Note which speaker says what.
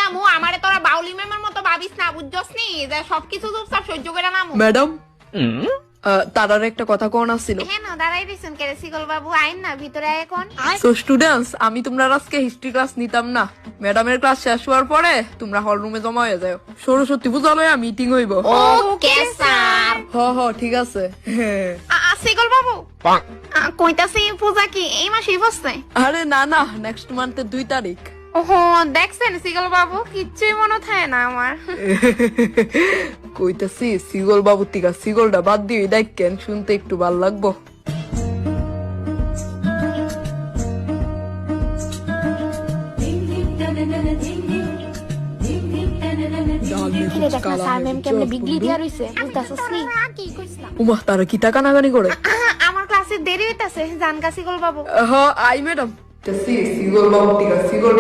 Speaker 1: আমু আমারে তোরা বাউলি ম্যামের মতো ভাবিস না, বুঝছস নি যে সবকিছু চুপচাপ সহ্য করে নামু।
Speaker 2: ম্যাডাম তারার একটা কথা কোন ছিল।
Speaker 1: হ্যাঁ না দাঁড়াই দিছেন কেরে সিগল বাবু, আইন না ভিতরে আয় এখন।
Speaker 2: সো স্টুডেন্টস, আমি তোমরা আজকে হিস্ট্রি ক্লাস নিতাম না। ম্যাডামের ক্লাস শেষ হওয়ার পরে তোমরা হল রুমে জমা হয়ে যাও। সরস্বতী পূজা লয়া মিটিং হইব।
Speaker 1: Okay sir.
Speaker 2: ঠিক আছে।
Speaker 1: সিগল বাবু কইতাছি পূজা কি এই মাসেই বসছে?
Speaker 2: আরে না না, নেক্সট মান্থের 2 তারিখ।
Speaker 1: ওহো দেখছেন সিগল বাবু, কিচ্ছুই মনে থাকে না আমার।
Speaker 2: কইতাছি সিগল বাবু টিকা সিগলটা বাদ দিয়ে দেখেন, শুনতে একটু ভাল লাগবো। উমা তারা কি টাকা নাগানি করে?
Speaker 1: আমার ক্লাসে দেরি হইতাছে, জানকা সিগল বাবু।
Speaker 2: আই ম্যাডাম সিগল বাবু টিকা সিগল